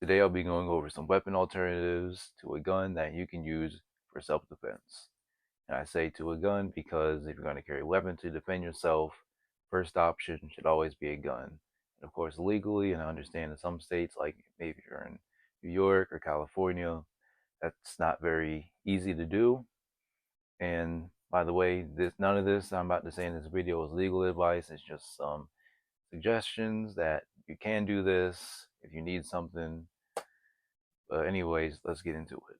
Today I'll be going over some weapon alternatives to a gun that you can use for self-defense. And I say to a gun because if you're going to carry a weapon to defend yourself, first option should always be a gun. And of course, legally, and I understand in some states, like maybe if you're in New York or California, that's not very easy to do. And by the way, none of this I'm about to say in this video is legal advice. It's just some suggestions that you can do this if you need something. But anyways, let's get into it.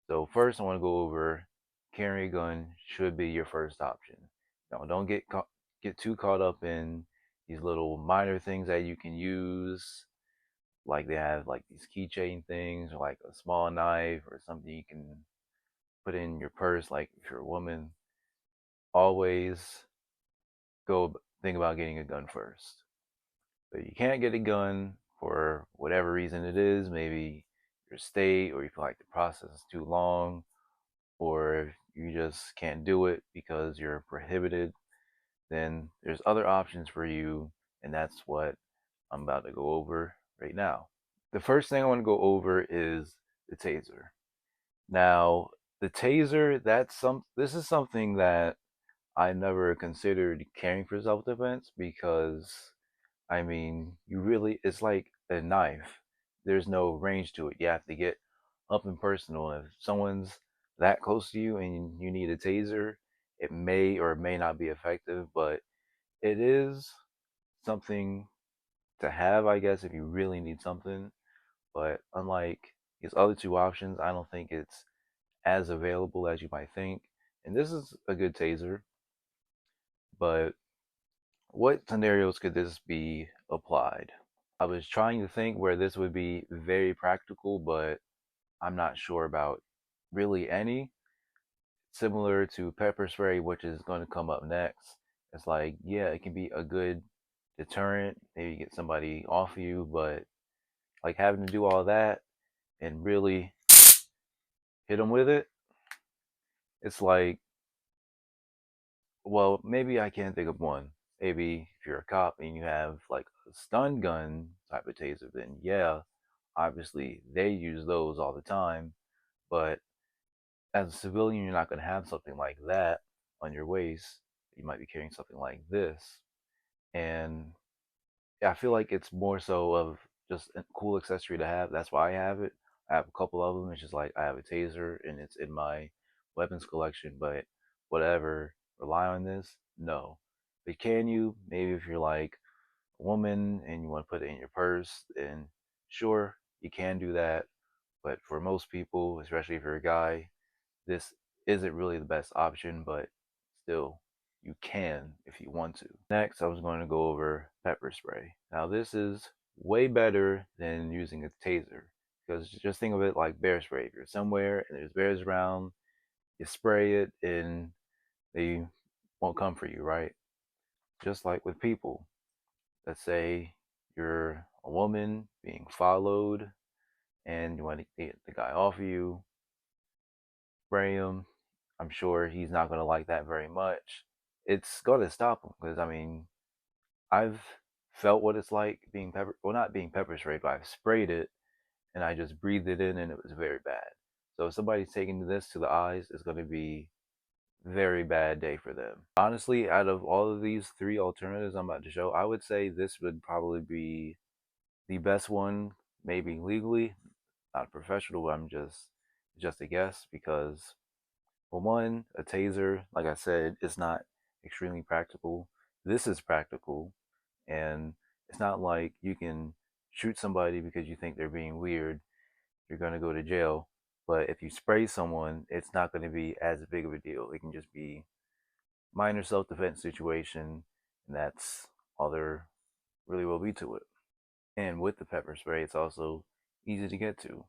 So first, I want to go over carrying a gun should be your first option. Now, don't get too caught up in these little minor things that you can use, like they have like these keychain things, or like a small knife, or something you can put in your purse. Like if you're a woman, always go think about getting a gun first. But you can't get a gun for whatever reason it is, maybe your state, or you feel like the process is too long, or if you just can't do it because you're prohibited, then there's other options for you, and that's what I'm about to go over right now. The first thing I want to go over is the taser. Now, the taser, this is something that I never considered carrying for self-defense because I mean, it's like a knife. There's no range to it. You have to get up and personal. If someone's that close to you and you need a taser, it may or may not be effective, but it is something to have, I guess, if you really need something. But unlike these other two options, I don't think it's as available as you might think. And this is a good taser, but what scenarios could this be applied? I was trying to think where this would be very practical, but I'm not sure about really any. Similar to pepper spray, which is going to come up next. It's like, yeah, it can be a good deterrent, maybe get somebody off of you, but like having to do all that and really hit them with it, it's like, well, maybe I can't think of one. Maybe if you're a cop and you have like a stun gun type of taser, then yeah, obviously they use those all the time. But as a civilian, you're not going to have something like that on your waist. You might be carrying something like this. And I feel like it's more so of just a cool accessory to have. That's why I have it. I have a couple of them. It's just like I have a taser and it's in my weapons collection, but whatever, rely on this? No. But can you? Maybe if you're like a woman and you want to put it in your purse, then sure, you can do that. But for most people, especially if you're a guy, this isn't really the best option, but still, you can if you want to. Next, I was going to go over pepper spray. Now, this is way better than using a taser because just think of it like bear spray. If you're somewhere and there's bears around, you spray it and they won't come for you, right? Just like with people. Let's say you're a woman being followed and you want to get the guy off of you, spray him. I'm sure he's not going to like that very much. It's going to stop him because, I mean, I've felt what it's like being well, not being pepper sprayed, but I've sprayed it and I just breathed it in and it was very bad. So if somebody's taking this to the eyes, it's going to be a very bad day for them. Honestly, out of all of these three alternatives I'm about to show, I would say this would probably be the best one, maybe legally, not professional, but I'm just a guess because for one, a taser, like I said, is not extremely practical. This is practical, and it's not like you can shoot somebody because you think they're being weird. You're going to go to jail. But if you spray someone, it's not going to be as big of a deal. It can just be minor self-defense situation, and that's all there really will be to it. And with the pepper spray, it's also easy to get to.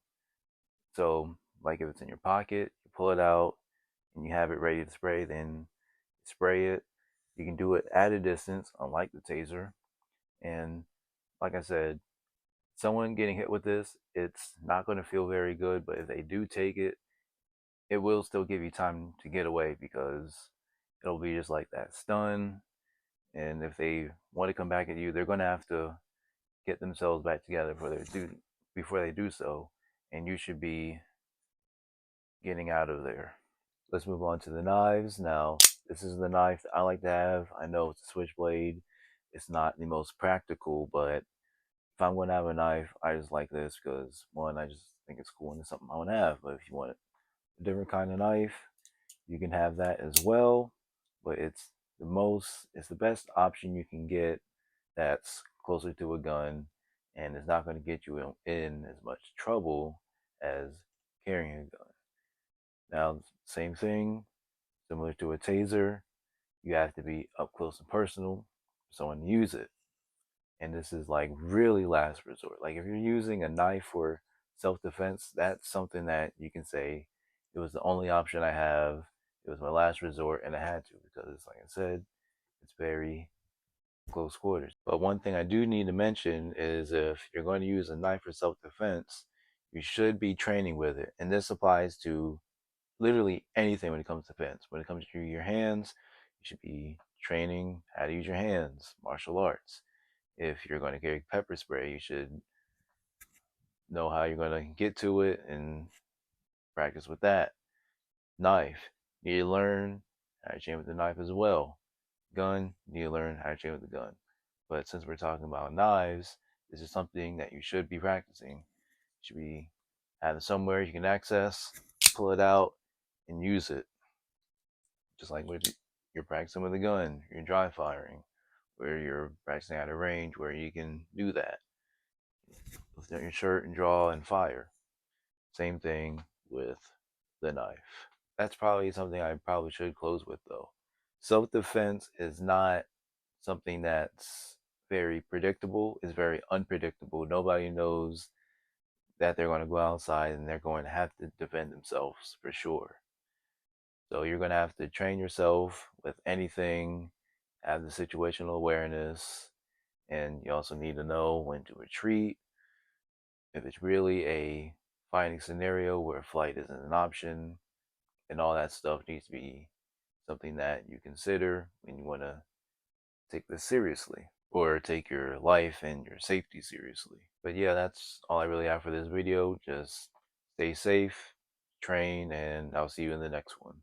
So, like if it's in your pocket, you pull it out and you have it ready to spray, then spray it. You can do it at a distance, unlike the taser. And like I said, someone getting hit with this, it's not going to feel very good, but if they do take it, it will still give you time to get away because it'll be just like that stun. And if they want to come back at you, they're going to have to get themselves back together before they do so, and you should be getting out of there. Let's move on to the knives. Now, this is the knife that I like to have. I know it's a switchblade. It's not the most practical, but if I'm going to have a knife, I just like this because, one, I just think it's cool and it's something I want to have. But if you want a different kind of knife, you can have that as well. But it's the best option you can get that's closer to a gun, and it's not going to get you in as much trouble as carrying a gun. Now, same thing, similar to a taser, you have to be up close and personal for someone to use it. And this is like really last resort. Like if you're using a knife for self defense, that's something that you can say it was the only option I have. It was my last resort, and I had to because, like I said, it's very close quarters. But one thing I do need to mention is if you're going to use a knife for self defense, you should be training with it. And this applies to literally anything when it comes to defense. When it comes to your hands, you should be training how to use your hands, martial arts. If you're going to carry pepper spray, you should know how you're going to get to it and practice with that. Knife, you need to learn how to train with the knife as well. Gun, you need to learn how to train with the gun. But since we're talking about knives, this is something that you should be practicing. You should be having somewhere you can access, pull it out, and use it. Just like what you're practicing with a gun, you're dry firing, where you're practicing at a range where you can do that. Lift out your shirt and draw and fire. Same thing with the knife. That's probably something I probably should close with though. Self defense is not something that's very predictable, it's very unpredictable. Nobody knows that they're going to go outside and they're going to have to defend themselves for sure. So you're going to have to train yourself with anything, have the situational awareness, and you also need to know when to retreat. If it's really a fighting scenario where flight isn't an option, and all that stuff needs to be something that you consider when you want to take this seriously or take your life and your safety seriously. But yeah, that's all I really have for this video. Just stay safe, train, and I'll see you in the next one.